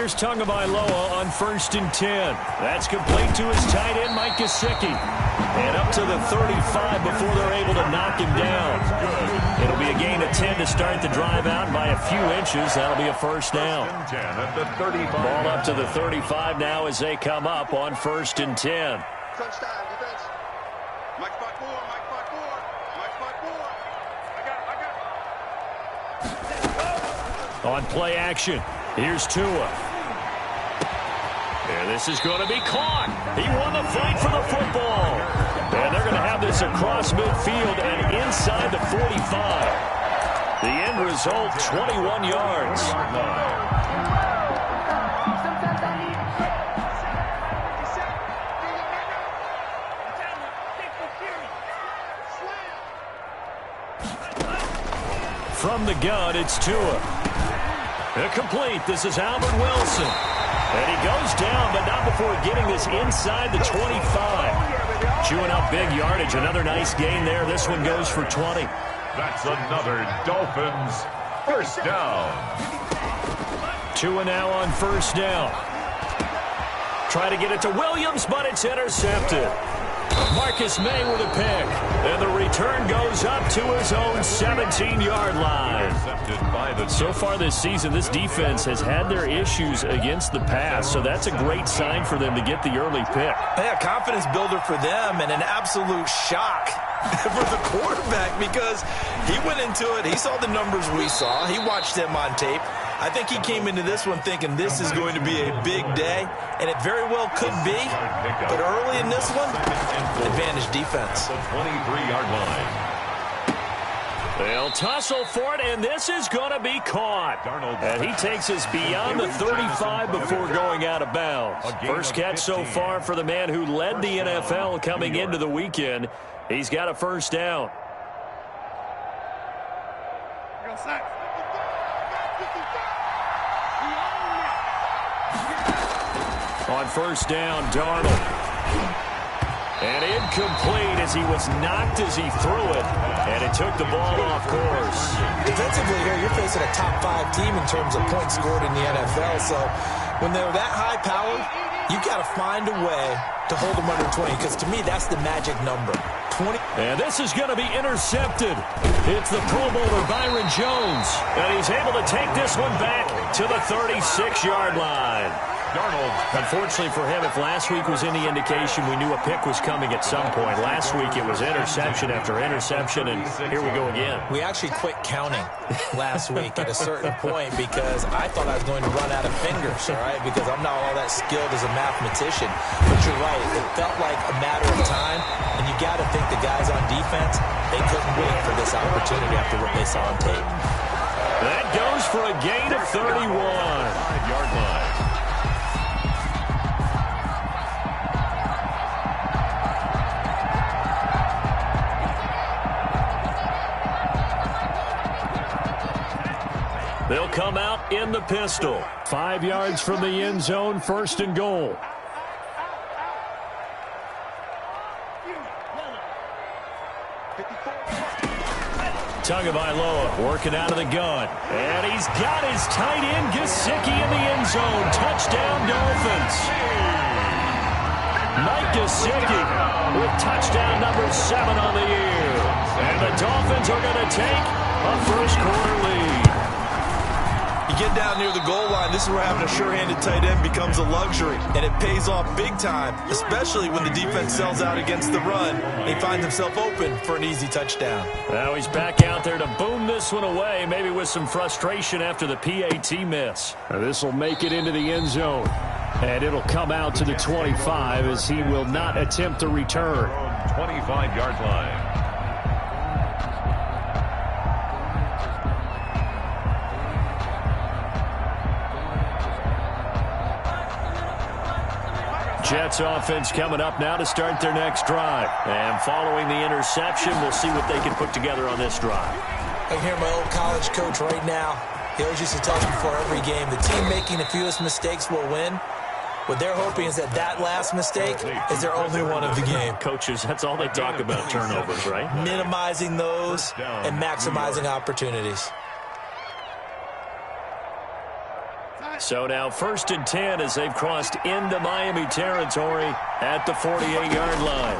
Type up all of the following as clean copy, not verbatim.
Here's Tagovailoa on 1st and 10. That's complete to his tight end, Mike Gesicki. And up to the 35 before they're able to knock him down. It'll be a gain of 10 to start the drive out by a few inches. That'll be a first down. Ball up to the 35 now as they come up on 1st and 10. Crunch time, defense. Mike spot 4, Mike spot 4, Mike spot 4. On play action, here's Tua. And this is going to be caught. He won the fight for the football. And they're going to have this across midfield and inside the 45. The end result, 21 yards. From the gun, it's Tua. Complete. This is Albert Wilson. And he goes down, but not before getting this inside the 25. Chewing up big yardage. Another nice gain there. This one goes for 20. That's another Dolphins first down. Tua now on 1st down. Try to get it to Williams, but it's intercepted. Marcus May with a pick. And the return goes up to his own 17-yard line. So far this season, this defense has had their issues against the pass, so that's a great sign for them to get the early pick. Yeah, confidence builder for them and an absolute shock for the quarterback because he went into it. He saw the numbers we saw. He watched them on tape. I think he came into this one thinking this is going to be a big day, and it very well could be. But early in this one, advantage defense. The 23-yard line. They'll tussle for it, and this is going to be caught. And he takes us beyond the 35 before going out of bounds. First catch so far for the man who led the NFL coming into the weekend. He's got a first down. On 1st down, Darnold. And incomplete as he was knocked as he threw it. And it took the ball off course. Defensively here, you're facing a top 5 team in terms of points scored in the NFL. So when they're that high-powered, you got to find a way to hold them under 20. Because to me, that's the magic number. 20. And this is going to be intercepted. It's the Pro Bowler Byron Jones. And he's able to take this one back to the 36-yard line. Unfortunately for him, if last week was any indication, we knew a pick was coming at some point. Last week it was interception after interception, and here we go again. We actually quit counting last week at a certain point because I thought I was going to run out of fingers, all right, because I'm not all that skilled as a mathematician. But you're right. It felt like a matter of time, and you got to think the guys on defense, they couldn't wait for this opportunity after what they saw on tape. That goes for a gain of 31. 5-yard line. They'll come out in the pistol. 5 yards from the end zone, 1st and goal. Tagovailoa working out of the gun. And he's got his tight end, Gesicki, in the end zone. Touchdown, Dolphins. Mike Gesicki with touchdown number 7 on the year. And the Dolphins are going to take a first-quarter lead. You get down near the goal line, this is where having a sure-handed tight end becomes a luxury, and it pays off big time, especially when the defense sells out against the run. He finds himself open for an easy touchdown. Now he's back out there to boom this one away, maybe with some frustration after the PAT miss. This will make it into the end zone, and it'll come out to the 25 as he will not attempt to return. 25-yard line. Jets offense coming up now to start their next drive. And following the interception, we'll see what they can put together on this drive. I hear my old college coach right now. He always used to tell me before every game, the team making the fewest mistakes will win. What they're hoping is that that last mistake is their only one of the game. Coaches, that's all they talk about, turnovers, right? Minimizing those and maximizing opportunities. So now 1st and 10 as they've crossed into Miami territory at the 48-yard line.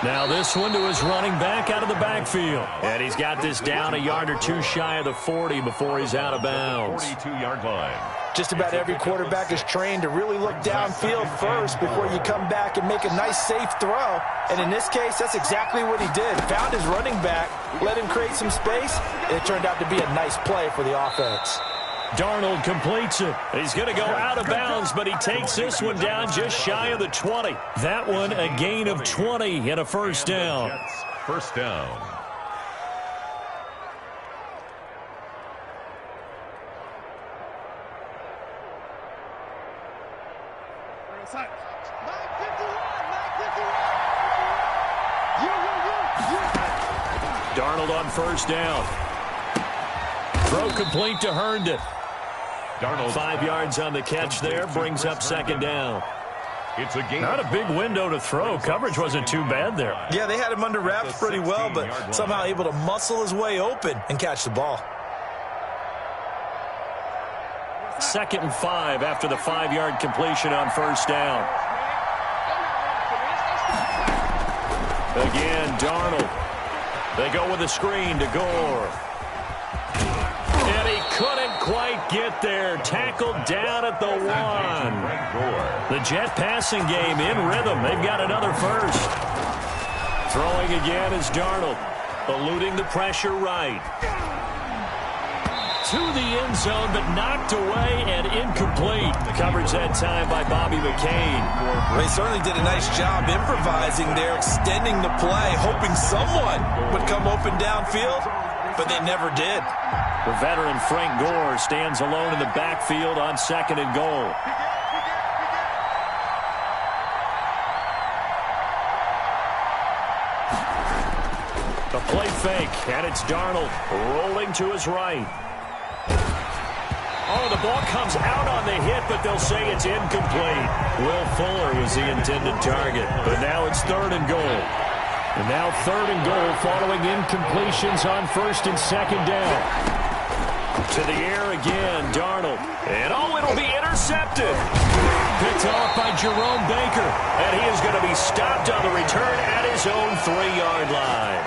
Now this one to his running back out of the backfield. And he's got this down a yard or two shy of the 40 before he's out of bounds. 42-yard line. Just about every quarterback is trained to really look downfield first before you come back and make a nice, safe throw. And in this case, that's exactly what he did. Found his running back, let him create some space, and it turned out to be a nice play for the offense. Darnold completes it. He's going to go out of bounds, but he takes this one down just shy of the 20. That one a gain of 20 and a first down. First down. Darnold on first down. Throw complete to Herndon. Darnold. 5 yards on the catch there, brings up second down. It's a game. Not a big window to throw. Coverage wasn't too bad there. Yeah, they had him under wraps pretty well, but somehow able to muscle his way open and catch the ball. 2nd and 5 after the 5-yard completion on first down. Again, Darnold. They go with a screen to Gore. And he couldn't quite get there. Tackled down at the 1. The Jet passing game in rhythm. They've got another first. Throwing again is Darnold. Eluding the pressure right. To the end zone, but knocked away and incomplete. Coverage that time by Bobby McCain. They certainly did a nice job improvising there, extending the play, hoping someone would come open downfield, but they never did. The veteran Frank Gore stands alone in the backfield on 2nd and goal. A play fake, and it's Darnold rolling to his right. Oh, the ball comes out on the hit, but they'll say it's incomplete. Will Fuller was the intended target, but now it's 3rd and goal. And now 3rd and goal following incompletions on 1st and 2nd down. To the air again, Darnold. And oh, it'll be intercepted. Picked off by Jerome Baker. And he is going to be stopped on the return at his own 3-yard line.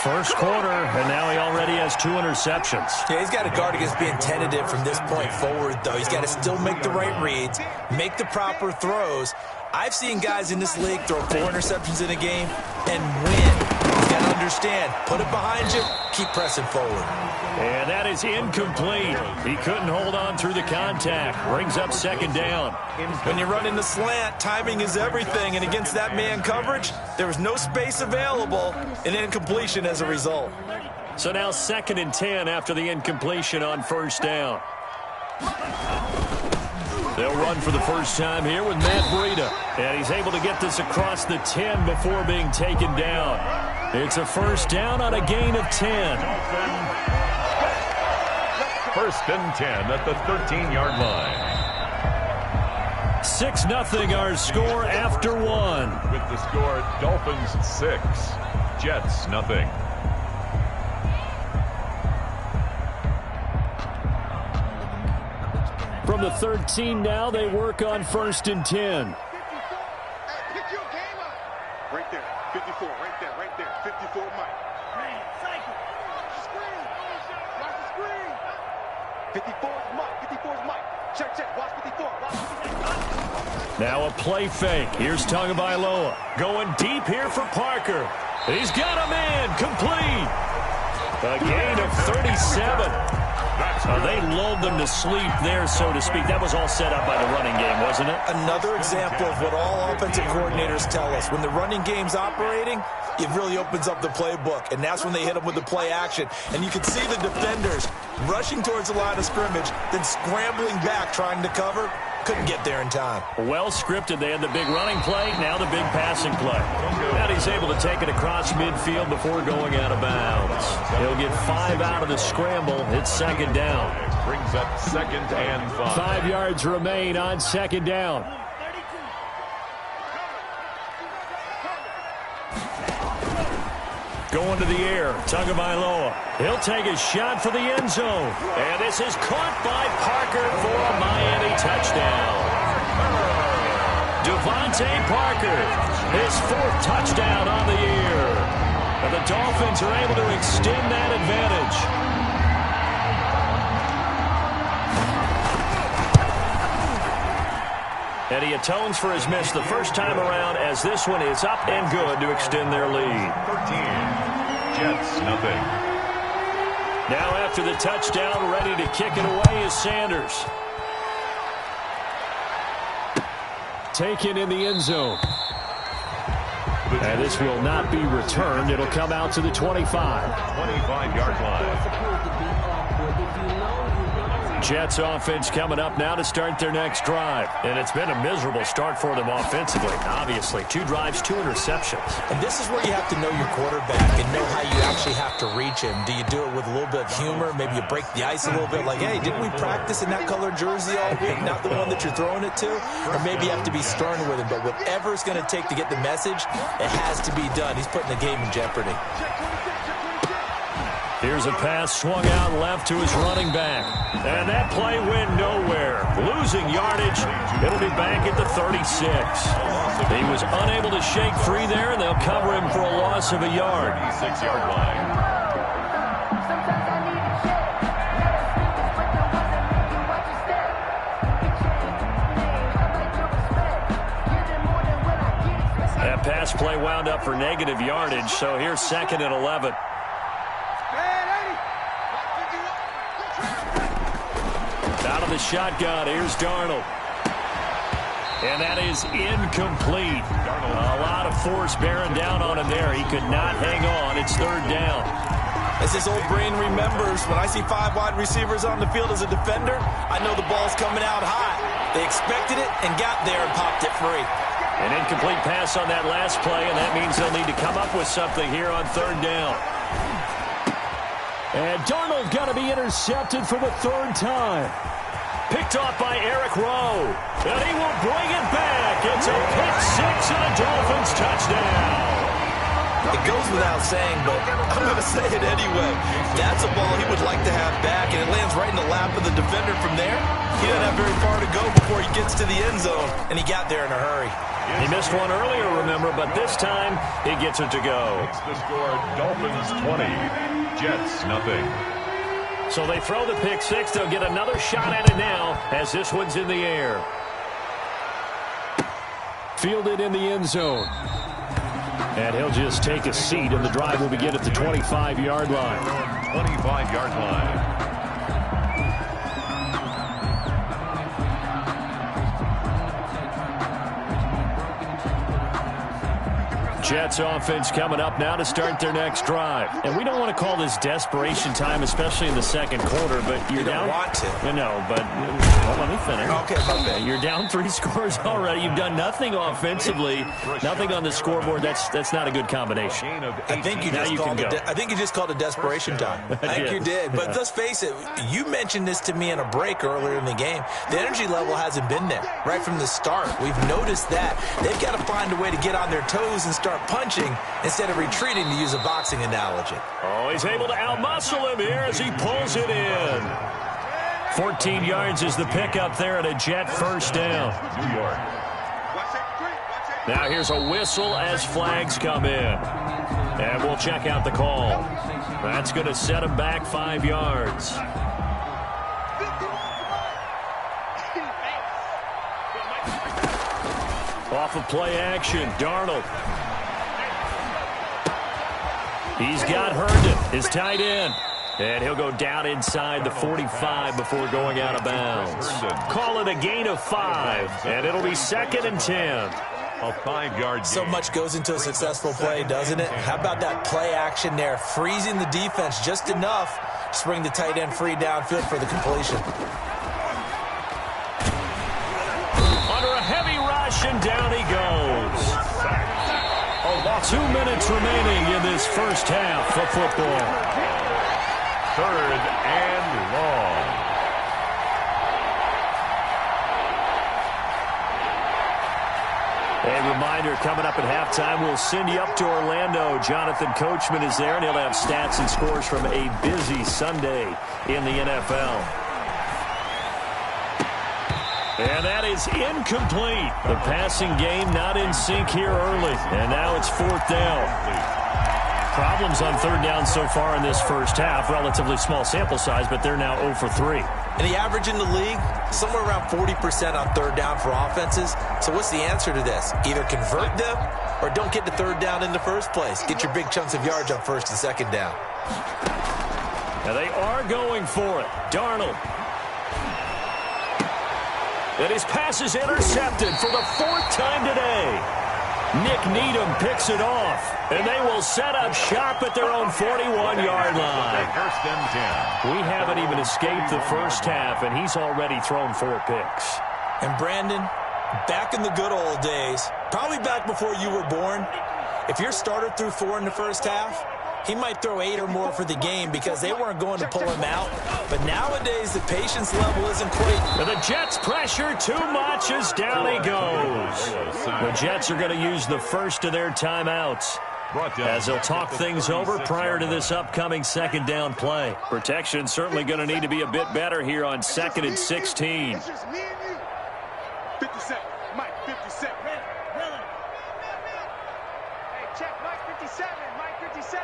First quarter, and now he already has 2 interceptions. Yeah, he's got to guard against being tentative from this point forward, though. He's got to still make the right reads, make the proper throws. I've seen guys in this league throw 4 interceptions in a game and win. He's got to understand, put it behind you, keep pressing forward. And that is incomplete. He couldn't hold on through the contact. Brings up 2nd down. When you run in the slant, timing is everything, and against that man coverage, there was no space available, and incompletion as a result. So now 2nd and 10 after the incompletion on first down. They'll run for the first time here with Matt Breida. And he's able to get this across the 10 before being taken down. It's a first down on a gain of 10. 1st and 10 at the 13-yard line. 6-0 our score after 1. With the score, Dolphins 6, Jets 0. From the 13 now, they work on 1st and 10. Hey, pick your game up. Right there, 54, right there, 54, Mike. Cycle. Screen. Watch the screen. 54 is Mike, 54 is Mike. Check, watch 54, watch 54. Now a play fake. Here's Tagovailoa. Going deep here for Parker. He's got a man, complete. A gain of 37. They lulled them to sleep there, so to speak. That was all set up by the running game, wasn't it? Another example of what all offensive coordinators tell us. When the running game's operating, it really opens up the playbook, and that's when they hit them with the play action. And you can see the defenders rushing towards the line of scrimmage, then scrambling back trying to cover. Couldn't get there in time. Well scripted. They had the big running play, now the big passing play. And he's able to take it across midfield before going out of bounds. He'll get 5 out of the scramble. It's 2nd down. Brings up 2nd and 5. 5 yards remain on 2nd down. going to the air. Tagovailoa. He'll take a shot for the end zone. And this is caught by Parker for a Miami touchdown. Devontae Parker, his 4th touchdown on the year. And the Dolphins are able to extend that advantage. And he atones for his miss the first time around as this one is up and good to extend their lead. 13. Jets, nothing. Now after the touchdown, ready to kick it away is Sanders. Taken in the end zone. And this will not be returned. It'll come out to the 25. 25-yard line. Jets offense coming up now to start their next drive. And it's been a miserable start for them offensively, obviously. 2 drives, 2 interceptions. And this is where you have to know your quarterback and know how you actually have to reach him. Do you do it with a little bit of humor? Maybe you break the ice a little bit like, hey, didn't we practice in that color jersey all week? Not the one that you're throwing it to? Or maybe you have to be stern with him. But whatever it's going to take to get the message, it has to be done. He's putting the game in jeopardy. Here's a pass swung out left to his running back. And that play went nowhere. Losing yardage. It'll be back at the 36. He was unable to shake free there, and they'll cover him for a loss of a yard. 36-yard line. That pass play wound up for negative yardage, so here's 2nd and 11. Out of the shotgun, here's Darnold. And that is incomplete. A lot of force bearing down on him there. He could not hang on. It's 3rd down. As his old brain remembers, when I see 5 wide receivers on the field as a defender, I know the ball's coming out high. They expected it and got there and popped it free. An incomplete pass on that last play, and that means they'll need to come up with something here on 3rd down. And Darnold got to be intercepted for the 3rd time. Picked off by Eric Rowe. And he will bring it back. It's a pick-6 and a Dolphins touchdown. It goes without saying, but I'm going to say it anyway. That's a ball he would like to have back, and it lands right in the lap of the defender from there. He doesn't have very far to go before he gets to the end zone, and he got there in a hurry. He missed one earlier, remember, but this time he gets it to go. Makes the score Dolphins 20, Jets nothing. So they throw the pick-6. They'll get another shot at it now as this one's in the air. Fielded in the end zone. And he'll just take a seat, and the drive will begin at the 25-yard line. 25-yard line. Jets offense coming up now to start their next drive. And we don't want to call this desperation time, especially in the 2nd quarter, but you're down. You don't want to. No, but well, let me finish. Okay, my bad. You're down 3 scores already. You've done nothing offensively, nothing on the scoreboard. That's not a good combination. I think you just called it desperation time. I think you did. But let's face it, you mentioned this to me in a break earlier in the game. The energy level hasn't been there right from the start. We've noticed that. They've got to find a way to get on their toes and start punching instead of retreating, to use a boxing analogy. Oh, he's able to outmuscle him here as he pulls it in. 14 yards is the pickup there at a Jet 1st down. New York. Now here's a whistle as flags come in. And we'll check out the call. That's going to set him back 5 yards. Off of play action, Darnold. He's got Herndon, his tight end. And he'll go down inside the 45 before going out of bounds. Call it a gain of 5, and it'll be 2nd and 10. A 5-yard gain. So much goes into a successful play, doesn't it? How about that play action there, freezing the defense just enough to bring the tight end free downfield for the completion. Under a heavy rush, and down he goes. 2 minutes remaining in this first half of football. 3rd and long. A reminder, coming up at halftime, we'll send you up to Orlando. Jonathan Coachman is there, and he'll have stats and scores from a busy Sunday in the NFL. And that is incomplete. The passing game not in sync here early. And now it's 4th down. Problems on 3rd down so far in this first half. Relatively small sample size, but they're now 0 for 3. And the average in the league, somewhere around 40% on 3rd down for offenses. So what's the answer to this? Either convert them or don't get to 3rd down in the first place. Get your big chunks of yards on 1st and 2nd down. Now they are going for it. Darnold. And his pass is intercepted for the 4th time today. Nick Needham picks it off, and they will set up shop at their own 41-yard line. 1st and 10. We haven't even escaped the first half, and he's already thrown 4 picks. And Brandon, back in the good old days, probably back before you were born, if your starter threw 4 in the first half, he might throw 8 or more for the game because they weren't going to pull him out. But nowadays, the patience level isn't quite. And the Jets pressure too much as down he goes. The Jets are going to use the first of their timeouts as they'll talk things over prior to this upcoming 2nd down play. Protection certainly going to need to be a bit better here on 2nd and 16. 57. Mike, 57. Hey, check Mike 57. Mike 57.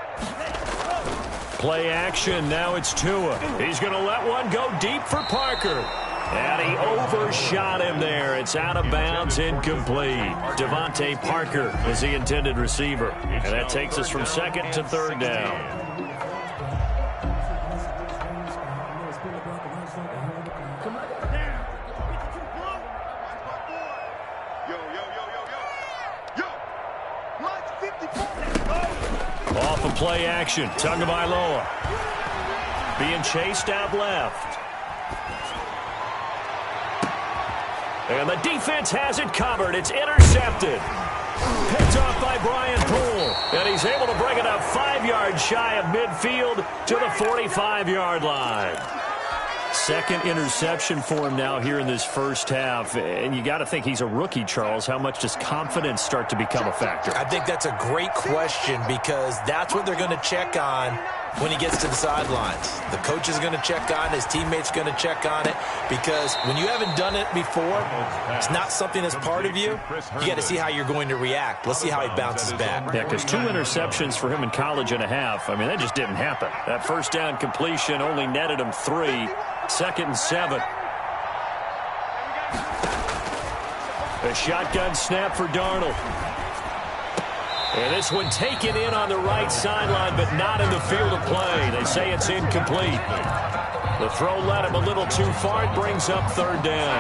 Play action. Now it's Tua. He's going to let one go deep for Parker. And he overshot him there. It's out of bounds, incomplete. Devontae Parker is the intended receiver. And that takes us from 2nd to 3rd down. Off of play action, Tagovailoa being chased out left. And the defense has it covered. It's intercepted. Picked off by Brian Poole. And he's able to bring it up 5 yards shy of midfield to the 45-yard line. 2nd interception for him now here in this first half. And you got to think he's a rookie, Charles. How much does confidence start to become a factor? I think that's a great question because that's what they're going to check on when he gets to the sidelines. The coach is going to check on it. His teammates going to check on it because when you haven't done it before, it's not something that's part of you. You got to see how you're going to react. Let's see how he bounces back. Yeah, because 2 interceptions for him in college and a half. I mean, that just didn't happen. That 1st down completion only netted him 3. 2nd and 7. A shotgun snap for Darnold. And this one taken in on the right sideline, but not in the field of play. They say it's incomplete. The throw led him a little too far. It brings up 3rd down.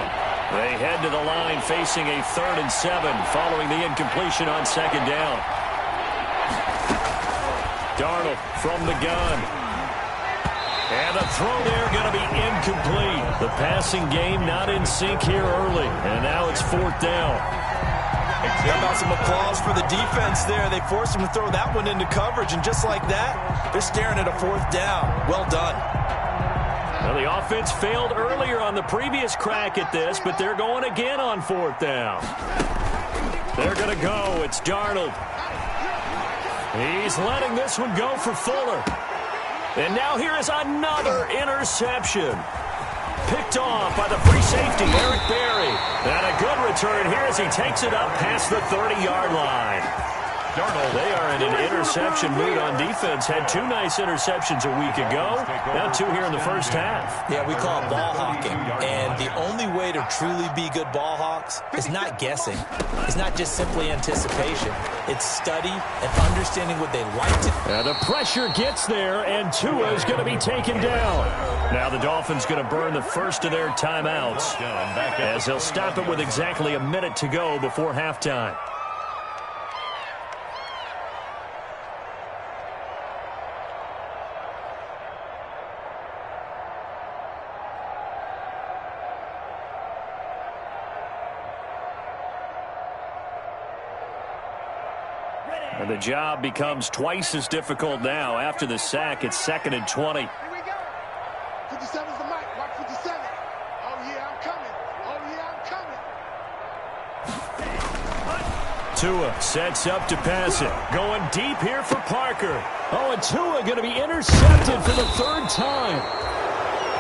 They head to the line facing a 3rd and 7 following the incompletion on 2nd down. Darnold from the gun. And the throw there going to be incomplete. The passing game not in sync here early. And now it's 4th down. How about some applause for the defense there? They forced him to throw that one into coverage, and just like that, they're staring at a 4th down. Well done. Well, the offense failed earlier on the previous crack at this, but they're going again on 4th down. They're going to go. It's Darnold. He's letting this one go for Fuller. And now here is another interception. Picked off by the free safety, Eric Berry. And a good return here as he takes it up past the 30-yard line. Darnold. They are in an interception mood on defense. Had 2 nice interceptions a week ago. Now 2 here in the first half. Yeah, we call it ball hawking. And the only way to truly be good ball hawks is not guessing. It's not just simply anticipation. It's study and understanding what they like to. Now the pressure gets there, and Tua is going to be taken down. Now the Dolphins going to burn the first of their timeouts as they'll stop it with exactly a minute to go before halftime. And the job becomes twice as difficult now. After the sack, it's 2nd and 20. Here we go. 57's the mic. Mark 57. Oh, yeah, I'm coming. Oh, yeah, I'm coming. Tua sets up to pass it. Going deep here for Parker. Oh, and Tua going to be intercepted for the third time.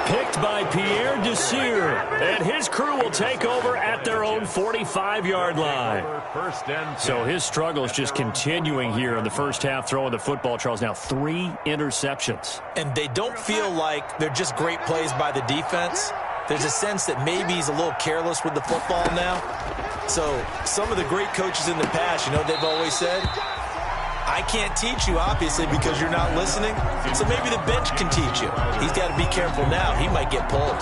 Picked by Pierre Desir. And his crew will take over at their own 45-yard line. So his struggle is just continuing here in the first half, throwing the football, Charles. Now 3 interceptions. And they don't feel like they're just great plays by the defense. There's a sense that maybe he's a little careless with the football now. So some of the great coaches in the past, you know, they've always said, I can't teach you, obviously, because you're not listening. So maybe the bench can teach you. He's got to be careful now. He might get pulled.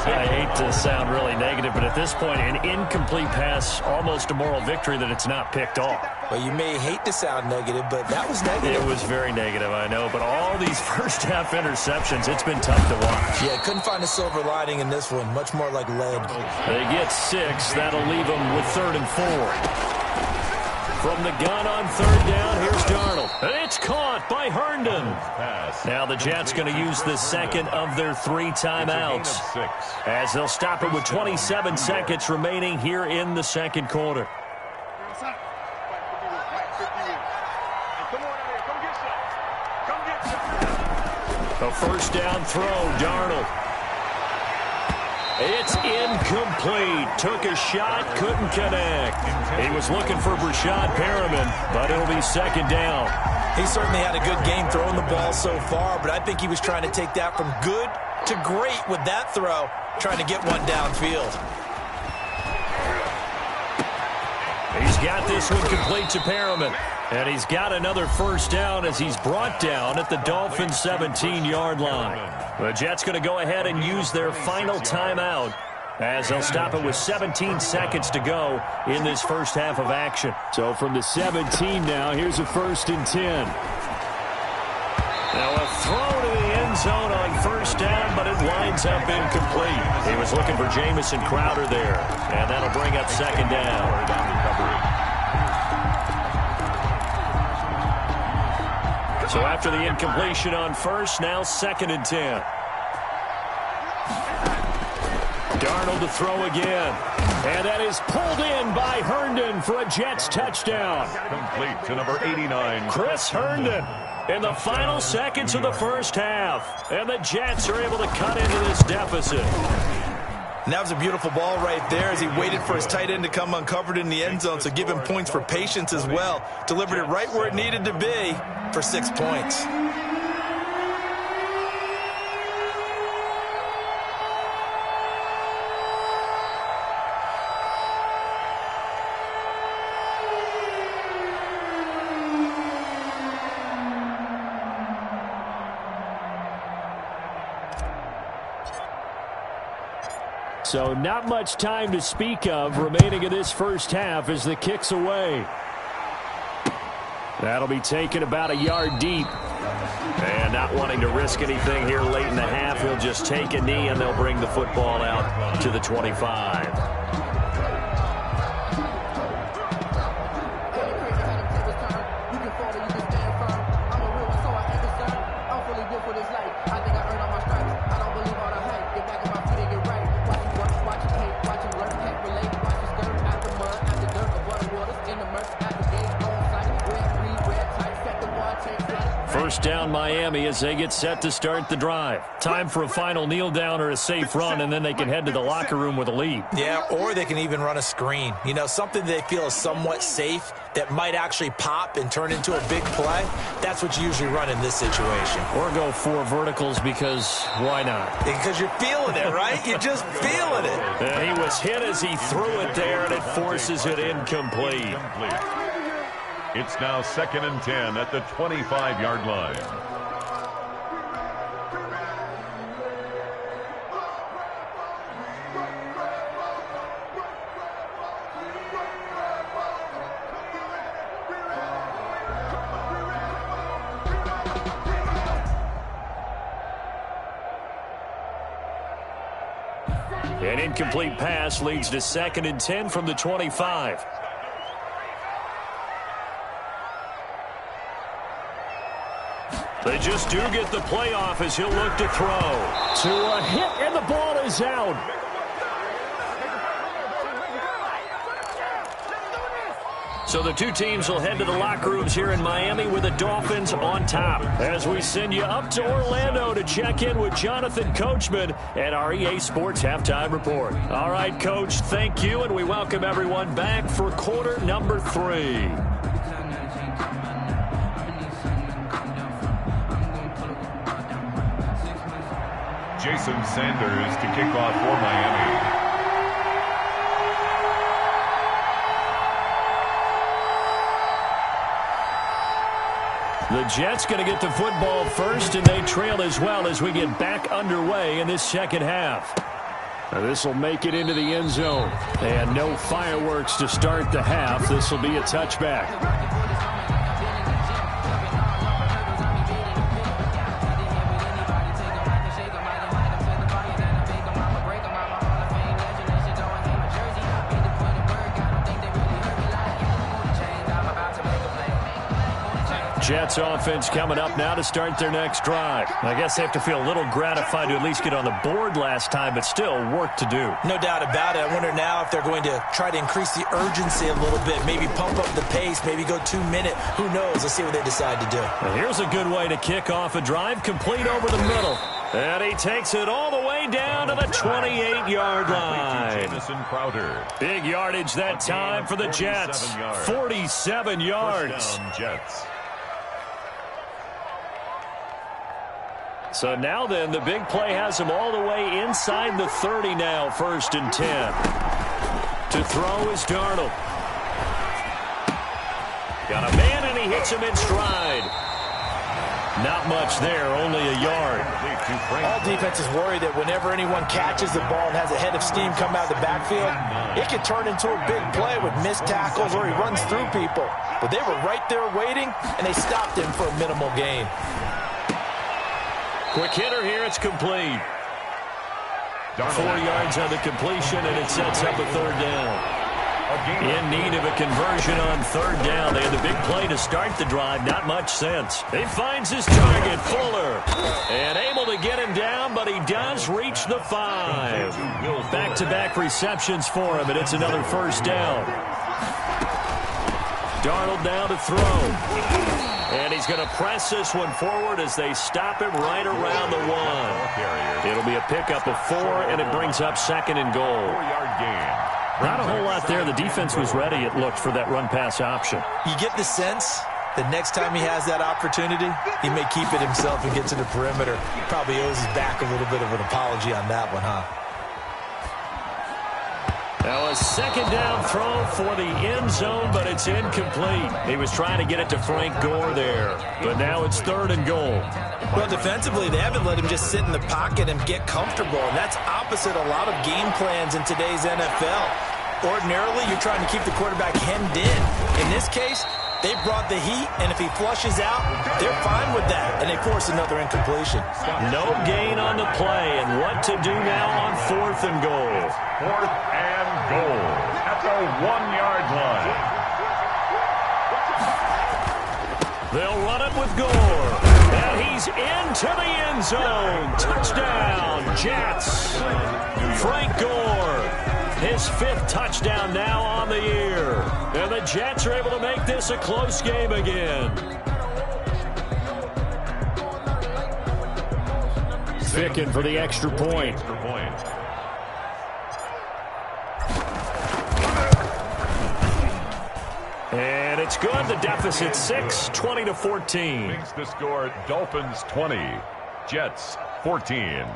I hate to sound really negative, but at this point, an incomplete pass, almost a moral victory that it's not picked off. Well, you may hate to sound negative, but that was negative. It was very negative, I know. But all these first-half interceptions, it's been tough to watch. Yeah, couldn't find a silver lining in this one. Much more like lead. They get 6. That'll leave them with 3rd and 4. From the gun on 3rd down, here's Darnold. And it's caught by Herndon. Now the Jets going to use the second of their 3 timeouts, as they'll stop it with 27 seconds remaining here in the second quarter. A first down throw, Darnold. It's incomplete. Took a shot, couldn't connect. He was looking for Brashad Perriman, but it'll be 2nd down. He certainly had a good game throwing the ball so far, but I think he was trying to take that from good to great with that throw, trying to get one downfield. He's got this one complete to Perriman. And he's got another first down as he's brought down at the Dolphins' 17-yard line. The Jets going to go ahead and use their final timeout as they'll stop it with 17 seconds to go in this first half of action. So from the 17 now, here's a 1st and 10. Now a throw to the end zone on 1st down, but it winds up incomplete. He was looking for Jamison Crowder there, and that'll bring up 2nd down. So after the incompletion on 1st, now 2nd and 10. Darnold to throw again. And that is pulled in by Herndon for a Jets touchdown. Complete to number 89. Chris Herndon in the final seconds of the first half. And the Jets are able to cut into this deficit. And that was a beautiful ball right there as he waited for his tight end to come uncovered in the end zone, so give him points for patience as well. Delivered it right where it needed to be for 6 points. So not much time to speak of remaining in this first half as the kick's away. That'll be taken about a yard deep. And not wanting to risk anything here late in the half, he'll just take a knee and they'll bring the football out to the 25. First down Miami as they get set to start the drive. Time for a final kneel down or a safe run, and then they can head to the locker room with a lead. Yeah, or they can even run a screen. You know, something they feel is somewhat safe that might actually pop and turn into a big play. That's what you usually run in this situation. Or go 4 verticals because why not? Because you're feeling it, right? You're just feeling it. And he was hit as he threw it there, and it forces it incomplete. It's now 2nd and 10 at the 25-yard line. An incomplete pass leads to 2nd and 10 from the 25. They just do get the playoff as he'll look to throw. To a hit, and the ball is out. So the two teams will head to the locker rooms here in Miami with the Dolphins on top. As we send you up to Orlando to check in with Jonathan Coachman at our EA Sports Halftime Report. All right, Coach, thank you, and we welcome everyone back for quarter number 3. Jason Sanders to kick off for Miami. The Jets going to get the football first, and they trail as well as we get back underway in this second half. This will make it into the end zone. And no fireworks to start the half. This will be a touchback. Jets offense coming up now to start their next drive. I guess they have to feel a little gratified to at least get on the board last time, but still work to do. No doubt about it. I wonder now if they're going to try to increase the urgency a little bit, maybe pump up the pace, maybe go 2 minute. Who knows? Let's see what they decide to do. And here's a good way to kick off a drive, complete over the middle. And he takes it all the way down to the 28-yard line. Big yardage that time for the Jets. 47 yards. Jets. So now then, the big play has him all the way inside the 30 now, 1st and 10. To throw is Darnold. Got a man, and he hits him in stride. Not much there, only a yard. All defenses worry that whenever anyone catches the ball and has a head of steam come out of the backfield, it can turn into a big play with missed tackles or he runs through people. But they were right there waiting, and they stopped him for a minimal gain. Quick hitter here, it's complete. 4 yards on the completion, and it sets up a 3rd down. In need of a conversion on 3rd down. They had the big play to start the drive, not much sense. He finds his target, Fuller, and able to get him down, but he does reach the 5. Back-to-back receptions for him, and it's another 1st down. Darnold now to throw. And he's going to press this one forward as they stop him right around the 1. It'll be a pickup of 4, and it brings up 2nd and goal. 4-yard gain. Not a whole lot there. The defense was ready, it looked, for that run-pass option. You get the sense that next time he has that opportunity, he may keep it himself and get to the perimeter. He probably owes his back a little bit of an apology on that one, huh? Now a 2nd down throw for the end zone, but it's incomplete. He was trying to get it to Frank Gore there, but now it's 3rd and goal. Well, defensively, they haven't let him just sit in the pocket and get comfortable, and that's opposite a lot of game plans in today's NFL. Ordinarily, you're trying to keep the quarterback hemmed in. In this case, they brought the heat, and if he flushes out, they're fine with that, and they force another incompletion. No gain on the play, and what to do now on 4th and goal. 4th and goal at the 1-yard line. They'll run it with Gore, and he's into the end zone. Touchdown, Jets. Frank Gore, his 5th touchdown now on the year. And the Jets are able to make this a close game again. Fickin for the extra point. And it's good. The deficit 6, 20-14. Makes the score Dolphins 20, Jets 14.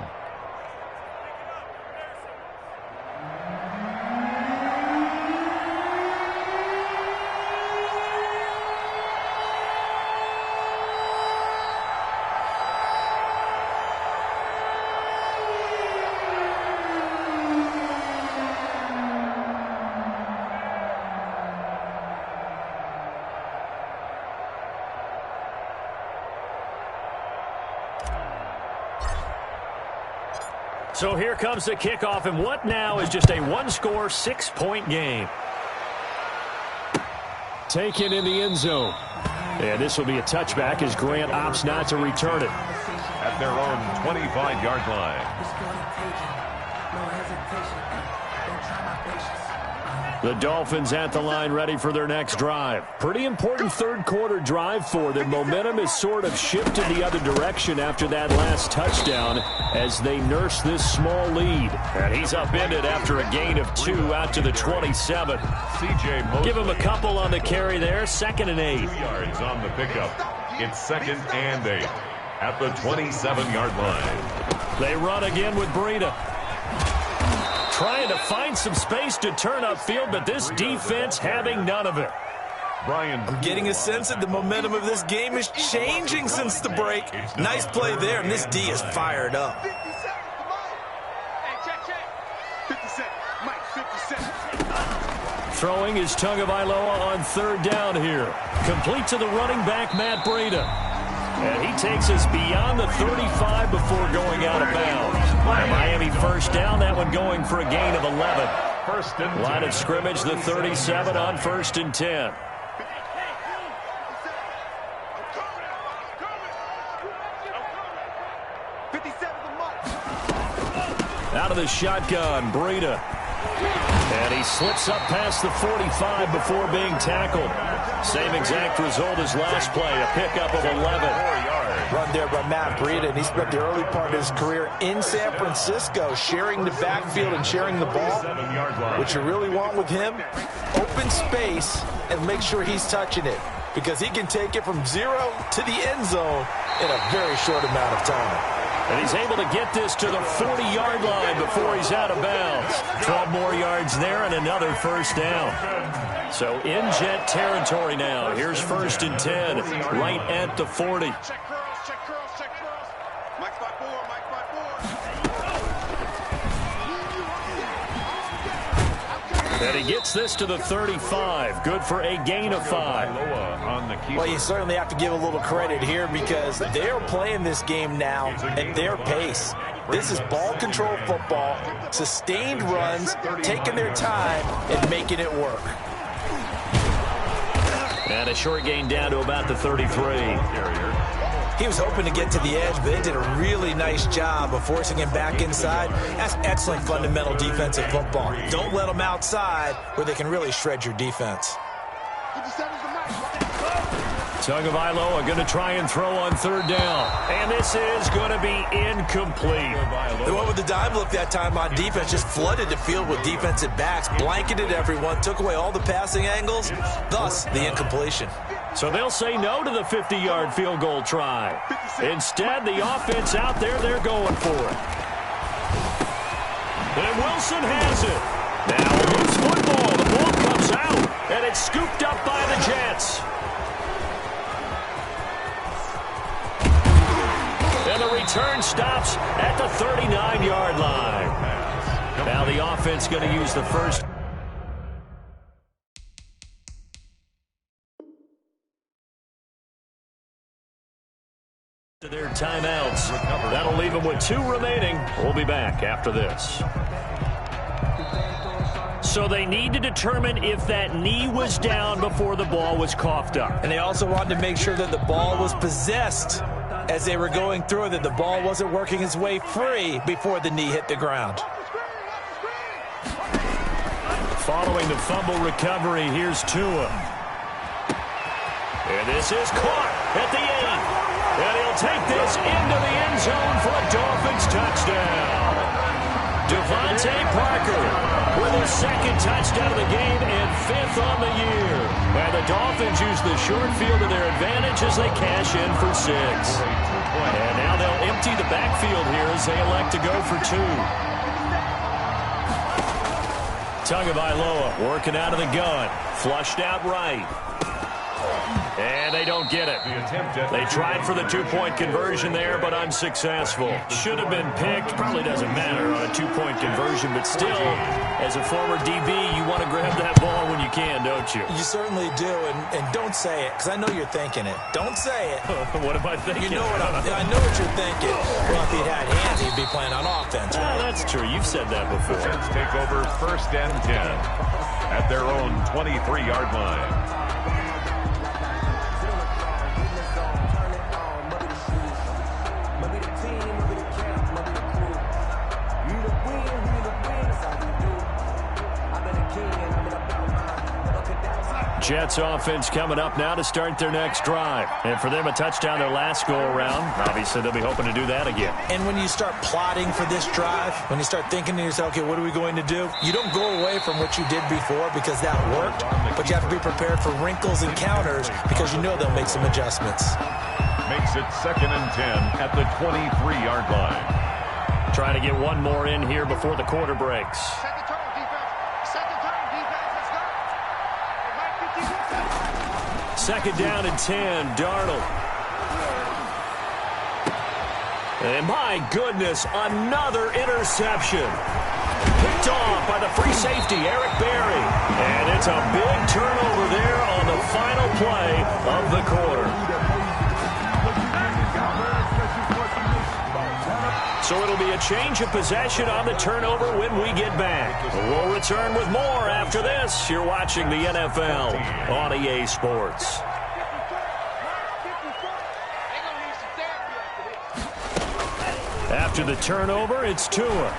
So here comes the kickoff, and what now is just a 1-score, 6-point game. Taken in the end zone. And this will be a touchback as Grant opts not to return it. At their own 25-yard line. The Dolphins at the line ready for their next drive. Pretty important third quarter drive for them. Momentum has sort of shifted the other direction after that last touchdown as they nurse this small lead. And he's upended after a gain of 2 out to the 27. Give him a couple on the carry there. 2nd and 8. 2 yards on the pickup. It's 2nd and 8 at the 27-yard line. They run again with Breida. Trying to find some space to turn upfield, but this defense having none of it. I'm getting a sense that the momentum of this game is changing since the break. Nice play there, and this D is fired up. 50 seconds. Mike, 50 seconds. Throwing is Tagovailoa on 3rd down here. Complete to the running back, Matt Breida. And he takes us beyond the 35 before going out of bounds. And Miami 1st down, that one going for a gain of 11. First and 10. Line of scrimmage, the 37 on 1st and 10. Out of the shotgun, Breida. And he slips up past the 45 before being tackled. Same exact result as last play, a pickup of 11. Run there by Matt Breida, and he spent the early part of his career in San Francisco sharing the backfield and sharing the ball. What you really want with him, open space and make sure he's touching it because he can take it from 0 to the end zone in a very short amount of time. And he's able to get this to the 40-yard line before he's out of bounds. 12 more yards there and another 1st down. So in Jet territory now. Here's 1st and 10, right at the 40. Check curls. Mike's by 4. And he gets this to the 35. Good for a gain of 5. Well, you certainly have to give a little credit here because they're playing this game now at their pace. This is ball control football, sustained runs, taking their time, and making it work. And a short gain down to about the 33. He was hoping to get to the edge, but they did a really nice job of forcing him back inside. That's excellent fundamental defensive football. Don't let them outside where they can really shred your defense. Tagovailoa going to try and throw on 3rd down. And this is going to be incomplete. They went with the dime look that time on defense, just flooded the field with defensive backs, blanketed everyone, took away all the passing angles, thus the incompletion. So they'll say no to the 50-yard field goal try. Instead, the offense out there, they're going for it. And Wilson has it. Now a loose football. The ball comes out, and it's scooped up by the Jets. And the return stops at the 39-yard line. Now the offense going to use the first. To their timeouts. That'll leave them with 2 remaining. We'll be back after this. So they need to determine if that knee was down before the ball was coughed up. And they also wanted to make sure that the ball was possessed as they were going through, that the ball wasn't working its way free before the knee hit the ground. Following the fumble recovery, here's Tua. And this is caught at the 8. And he'll take this into the end zone for a Dolphins touchdown. Devontae Parker with his 2nd touchdown of the game and 5th on the year. And the Dolphins use the short field to their advantage as they cash in for 6. And now they'll empty the backfield here as they elect to go for 2. Tagovailoa working out of the gun. Flushed out right. And they don't get it. They tried for the 2-point conversion there, but unsuccessful. Should have been picked. Probably doesn't matter on a 2-point conversion, but still, as a former DB, you want to grab that ball when you can, don't you? You certainly do, and don't say it, because I know you're thinking it. Don't say it. What am I thinking? You know I know what you're thinking. Well, if he'd had hands, he'd be playing on offense. Right? That's true. You've said that before. Jets take over 1st and 10 at their own 23-yard line. Jets offense coming up now to start their next drive. And for them, a touchdown their last go-around. Obviously, they'll be hoping to do that again. And when you start plotting for this drive, when you start thinking to yourself, okay, what are we going to do? You don't go away from what you did before because that worked, but you have to be prepared for wrinkles and counters because you know they'll make some adjustments. Makes it 2nd and 10 at the 23-yard line. Trying to get one more in here before the quarter breaks. Second turn, defense. Second turn, defense. Let's go. 2nd down and 10, Darnold. And my goodness, another interception. Picked off by the free safety, Eric Berry. And it's a big turnover there on the final play of the quarter. So it'll be a change of possession on the turnover when we get back. We'll return with more after this. You're watching the NFL on EA Sports. After the turnover, it's Tua.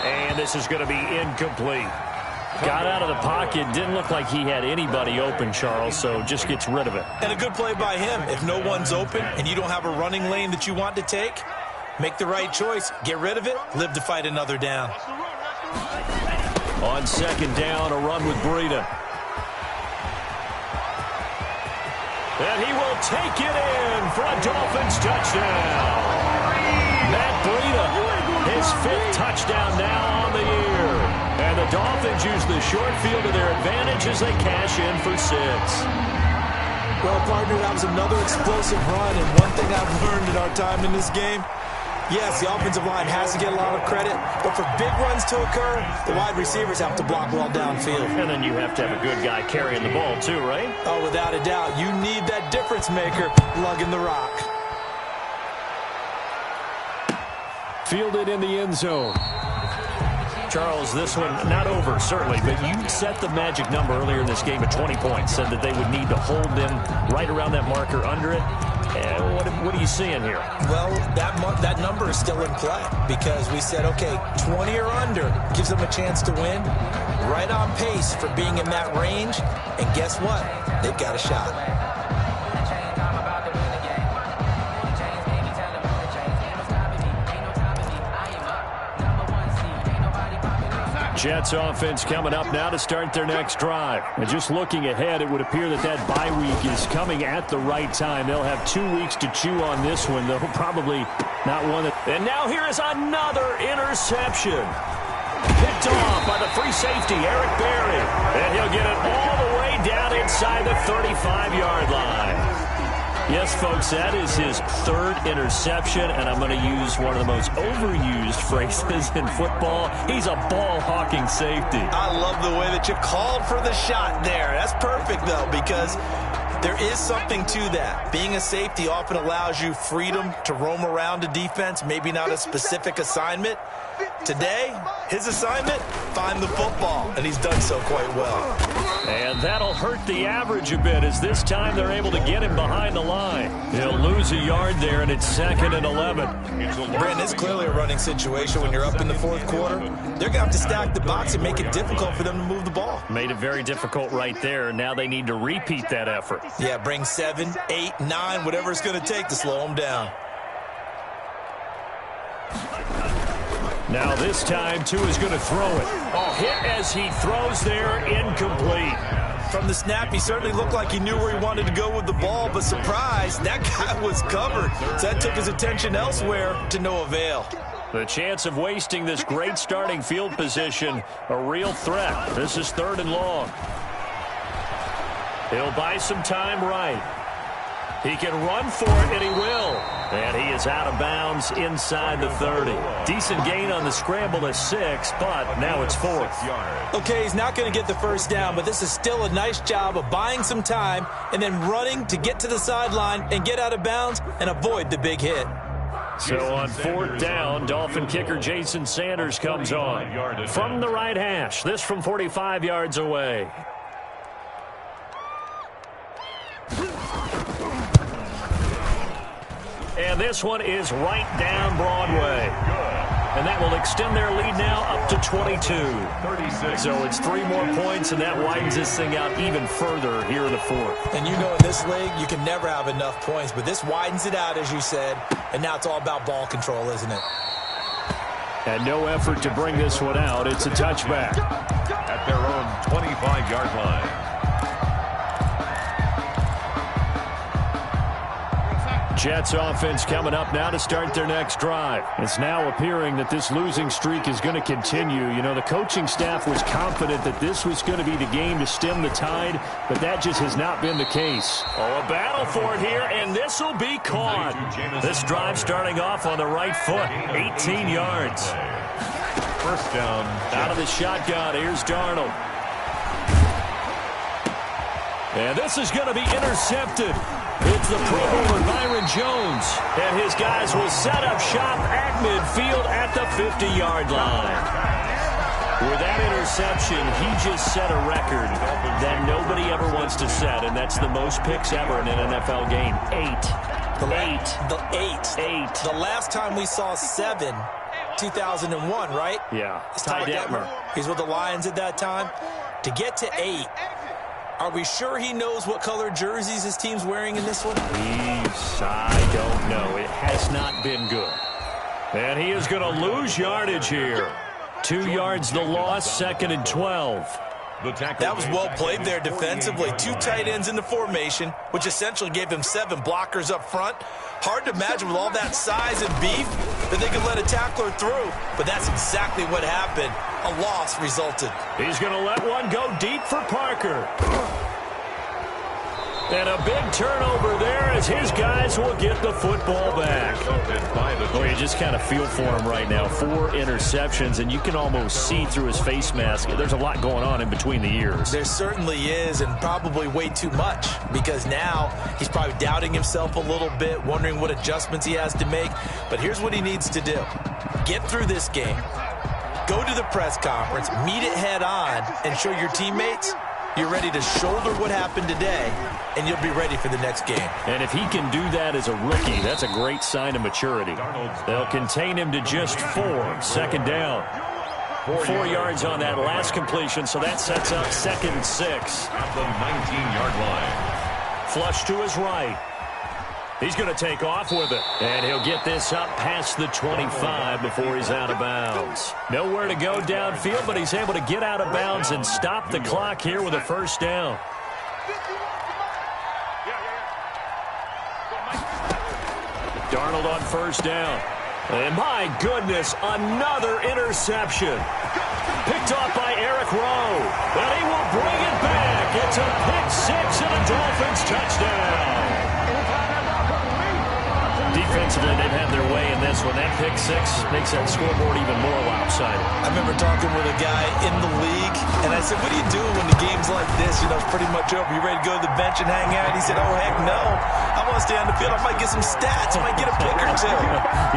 And this is going to be incomplete. Got out of the pocket, didn't look like he had anybody open, Charles, so just gets rid of it. And a good play by him. If no one's open and you don't have a running lane that you want to take, make the right choice. Get rid of it, live to fight another down. On 2nd down, a run with Breida. And he will take it in for a Dolphins touchdown. Matt Breida, his 5th touchdown now on the year. And the Dolphins use the short field to their advantage as they cash in for 6. Well, partner, that was another explosive run, and one thing I've learned in our time in this game, yes, the offensive line has to get a lot of credit, but for big runs to occur, the wide receivers have to block well downfield. And then you have to have a good guy carrying the ball too, right? Oh, without a doubt. You need that difference maker lugging the rock. Fielded in the end zone. Charles, this one not over, certainly, but you set the magic number earlier in this game at 20 points, said that they would need to hold them right around that marker under it. What are you seeing here? Well, that number is still in play because we said, okay, 20 or under gives them a chance to win. Right on pace for being in that range, and guess what? They've got a shot. Jets offense coming up now to start their next drive. And just looking ahead, it would appear that bye week is coming at the right time. They'll have 2 weeks to chew on this one. They'll probably not want it. And now here is another interception. Picked off by the free safety, Eric Berry. And he'll get it all the way down inside the 35-yard line. Yes, folks, that is his 3rd interception, and I'm going to use one of the most overused phrases in football. He's a ball-hawking safety. I love the way that you called for the shot there. That's perfect, though, because there is something to that. Being a safety often allows you freedom to roam around a defense, maybe not a specific assignment. Today, his assignment, find the football, and he's done so quite well. And that'll hurt the average a bit as this time they're able to get him behind the line. He'll lose a yard there, and it's 2nd and 11. Brandon, it's clearly a running situation when you're up in the 4th quarter. They're going to have to stack the box and make it difficult for them to move the ball. Made it very difficult right there. Now they need to repeat that effort. Yeah, bring 7, 8, 9, whatever it's going to take to slow them down. Now this time, Tua's going to throw it. Oh, hit as he throws there, incomplete. From the snap, he certainly looked like he knew where he wanted to go with the ball, but surprise, that guy was covered. So that took his attention elsewhere to no avail. The chance of wasting this great starting field position, a real threat. This is 3rd and long. He'll buy some time right. He can run for it, and he will. And he is out of bounds inside the 30. Decent gain on the scramble to 6, but now it's 4th. Okay, he's not going to get the first down, but this is still a nice job of buying some time and then running to get to the sideline and get out of bounds and avoid the big hit. So on 4th down, Dolphin kicker Jason Sanders comes on from the right hash. This from 45 yards away. And this one is right down Broadway. and that will extend their lead now up to 22. 36. So it's 3 more points, and that widens this thing out even further here in the fourth. And you know in this league, you can never have enough points, but this widens it out, as you said, and now it's all about ball control, isn't it? And no effort to bring this one out. It's a touchback. At their own 25-yard line. Jets offense coming up now to start their next drive. It's now appearing that this losing streak is going to continue. You know, the coaching staff was confident that this was going to be the game to stem the tide, but that just has not been the case. Oh, a battle for it here, and this will be caught. This drive starting off on the right foot, 18 yards. First down. Out of the shotgun, here's Darnold. And this is going to be intercepted. It's the Pro Bowler Byron Jones. And his guys will set up shop at midfield at the 50-yard line. With that interception, he just set a record that nobody ever wants to set, and that's the most picks ever in an NFL game. 8. The last time we saw 7, 2001, right? Yeah. It's Ty Detmer. He's with the Lions at that time. To get to 8, are we sure he knows what color jerseys his team's wearing in this one? I don't know. It has not been good. And he is going to lose yardage here. 2 yards the loss, 2nd and 12. That was well played there defensively. 2 tight ends in the formation, which essentially gave him 7 blockers up front. Hard to imagine with all that size and beef that they could let a tackler through. But that's exactly what happened. A loss resulted. He's going to let one go deep for Parker. And a big turnover there as his guys will get the football back. Oh, you just kind of feel for him right now. 4 interceptions, and you can almost see through his face mask. There's a lot going on in between the ears. There certainly is, and probably way too much, because now he's probably doubting himself a little bit, wondering what adjustments he has to make. But here's what he needs to do. Get through this game. Go to the press conference, meet it head on, and show your teammates you're ready to shoulder what happened today, and you'll be ready for the next game. And if he can do that as a rookie, that's a great sign of maturity. They'll contain him to just 4. 2nd down. 4 yards on that last completion, so that sets up 2nd and 6. At the 19-yard line. Flush to his right. He's going to take off with it. And he'll get this up past the 25 before he's out of bounds. Nowhere to go downfield, but he's able to get out of bounds and stop the clock here with a first down. Darnold on first down. And my goodness, another interception. Picked off by Eric Rowe. And he will bring it back. It's a pick 6 and a Dolphins touchdown. Defensively, they've had their way in this one. That pick 6 makes that scoreboard even more lopsided. I remember talking with a guy in the league, and I said, what do you do when the game's like this? You know, it's pretty much over. You ready to go to the bench and hang out? He said, oh, heck no. I want to stay on the field. I might get some stats. I might get a pick or 2.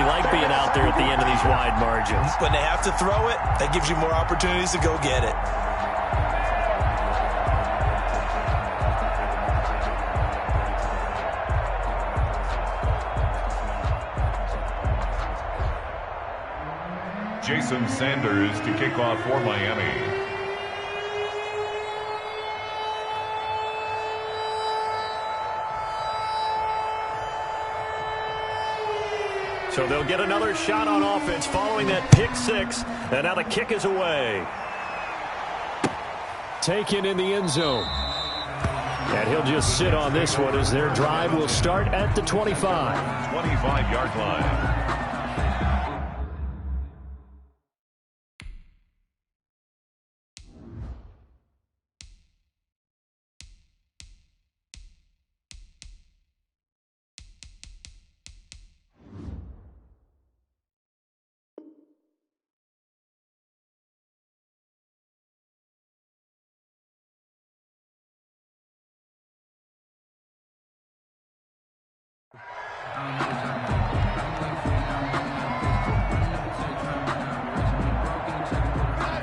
You like being out there at the end of these wide margins. When they have to throw it, that gives you more opportunities to go get it. Jason Sanders to kick off for Miami. So they'll get another shot on offense following that pick 6. And now the kick is away. Taken in the end zone. And he'll just sit on this one as their drive will start at the 25. 25-yard line.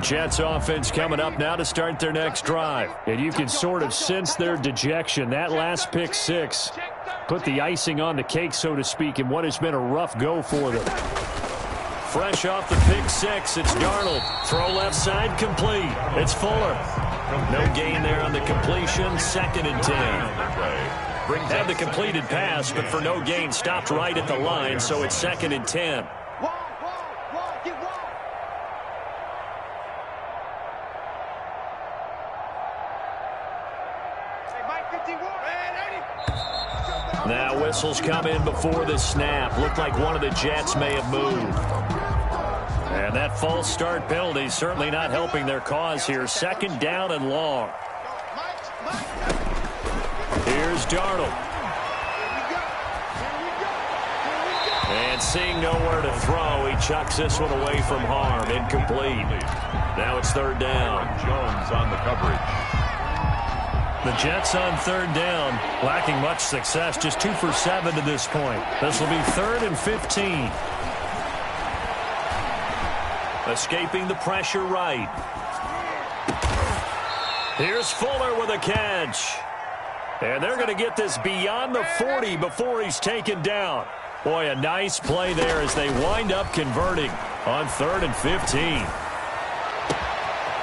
Jets offense coming up now to start their next drive. And you can sort of sense their dejection. That last pick 6 put the icing on the cake, so to speak, in what has been a rough go for them. Fresh off the pick six, it's Darnold. Throw left side, complete. It's Fuller. No gain there on the completion, 2nd and 10. Had the completed pass, but for no gain, stopped right at the line, so it's 2nd and 10. Now whistles come in before the snap. Looked like one of the Jets may have moved. And that false start penalty certainly not helping their cause here. 2nd down and long. Here's Darnold. And seeing nowhere to throw, he chucks this one away from harm. Incomplete. Now it's 3rd down. Jones on the coverage. The Jets on 3rd down, lacking much success, just 2 for 7 to this point. This will be 3rd and 15. Escaping the pressure right. Here's Fuller with a catch. And they're going to get this beyond the 40 before he's taken down. Boy, a nice play there as they wind up converting on 3rd and 15.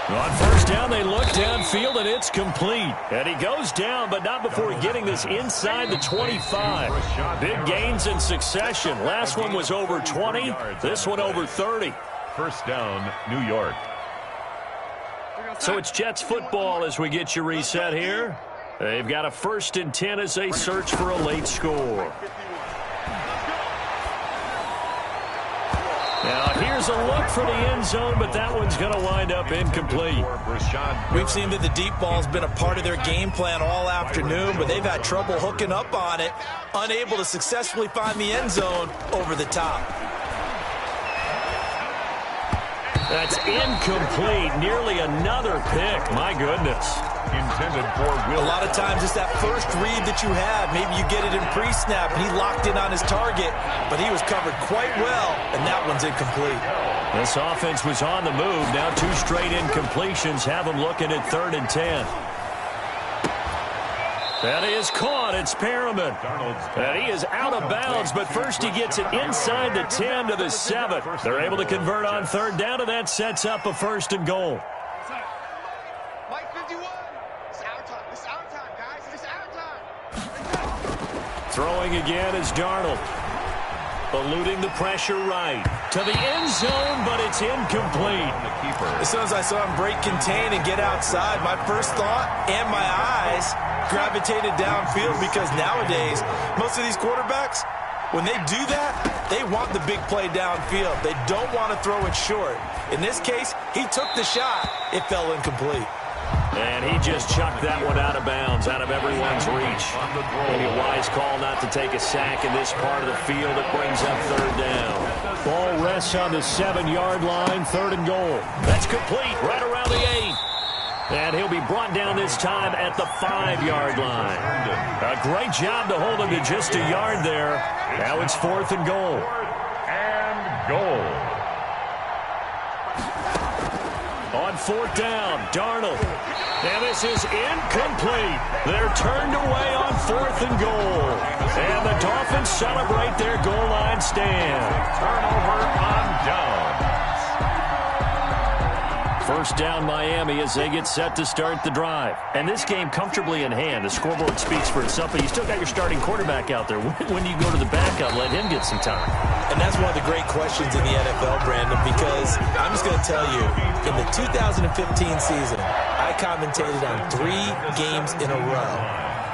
On 1st down, they look downfield, and it's complete. And he goes down, but not before getting this inside the 25. Big gains in succession. Last one was over 20. This one over 30. 1st down, New York. So it's Jets football as we get you reset here. They've got a 1st and 10 as they search for a late score. Now, here's a look for the end zone, but that one's going to wind up incomplete. We've seen that the deep ball's been a part of their game plan all afternoon, but they've had trouble hooking up on it, unable to successfully find the end zone over the top. That's incomplete. Nearly another pick. My goodness. Intended for Will. A lot of times it's that first read that you have. Maybe you get it in pre-snap, and he locked in on his target, but he was covered quite well, and that one's incomplete. This offense was on the move. Now 2 straight incompletions have them looking at 3rd and 10. That is caught. It's Perriman. And he is out of bounds, but first he gets it inside the 10 to the 7. They're able to convert on 3rd down, and that sets up a 1st and goal. Mike 51. It's our time. It's our time, guys. It's our time. Throwing again is Darnold. Eluding the pressure right. To the end zone, but it's incomplete. As soon as I saw him break contain and get outside, my first thought and my eyes gravitated downfield, because nowadays, most of these quarterbacks, when they do that, they want the big play downfield. They don't want to throw it short. In this case, he took the shot. It fell incomplete. And he just chucked that one out of bounds, out of everyone's reach. Maybe a wise call not to take a sack in this part of the field. It brings up 3rd down. Ball rests on the 7-yard line, 3rd and goal. That's complete, right around the 8. And he'll be brought down this time at the 5-yard line. A great job to hold him to just a yard there. Now it's 4th and goal. 4th and goal. On 4th down, Darnold. And this is incomplete. They're turned away on 4th and goal. And the Dolphins celebrate their goal line stand. Turnover on downs. 1st down Miami as they get set to start the drive. And this game comfortably in hand. The scoreboard speaks for itself, but you still got your starting quarterback out there. When you go to the backup, let him get some time. And that's one of the great questions in the NFL, Brandon, because I'm just going to tell you, in the 2015 season, I commentated on 3 games in a row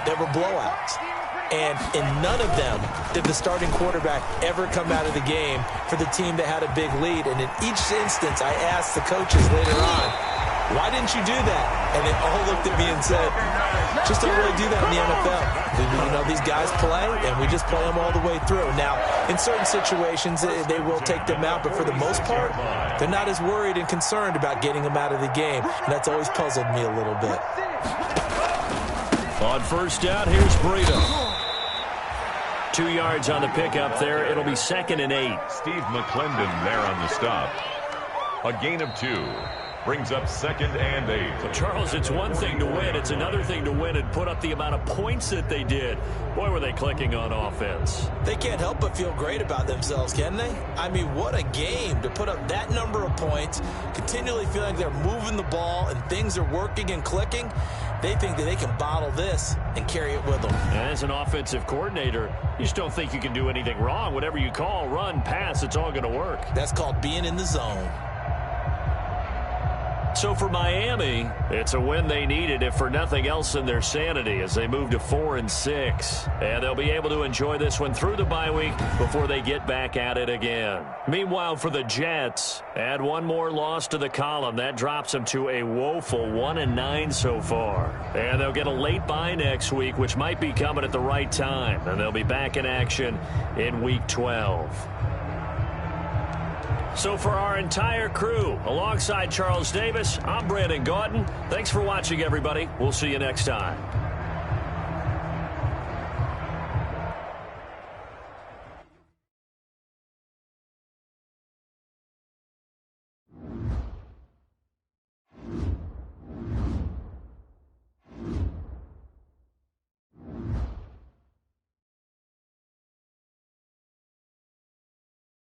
that were blowouts. And in none of them did the starting quarterback ever come out of the game for the team that had a big lead. And in each instance, I asked the coaches later on, why didn't you do that? And they all looked at me and said, just don't really do that in the NFL. You know, these guys play, and we just play them all the way through. Now, in certain situations, they will take them out, but for the most part, they're not as worried and concerned about getting them out of the game. And that's always puzzled me a little bit. On 1st down, here's Burrito. 2 yards on the pickup there. It'll be 2nd and 8. Steve McClendon there on the stop. A gain of 2. brings up 2nd and 8. Well, Charles, it's one thing to win. It's another thing to win and put up the amount of points that they did. Boy, were they clicking on offense. They can't help but feel great about themselves, can they? I mean, what a game to put up that number of points, continually feeling like they're moving the ball and things are working and clicking. They think that they can bottle this and carry it with them. As an offensive coordinator, you just don't think you can do anything wrong. Whatever you call, run, pass, it's all going to work. That's called being in the zone. So for Miami, it's a win they needed, if for nothing else in their sanity, as they move to 4-6. And they'll be able to enjoy this one through the bye week before they get back at it again. Meanwhile, for the Jets, add one more loss to the column. That drops them to a woeful 1-9 so far. And they'll get a late bye next week, which might be coming at the right time. And they'll be back in action in Week 12. So for our entire crew, alongside Charles Davis, I'm Brandon Gaudin. Thanks for watching, everybody. We'll see you next time.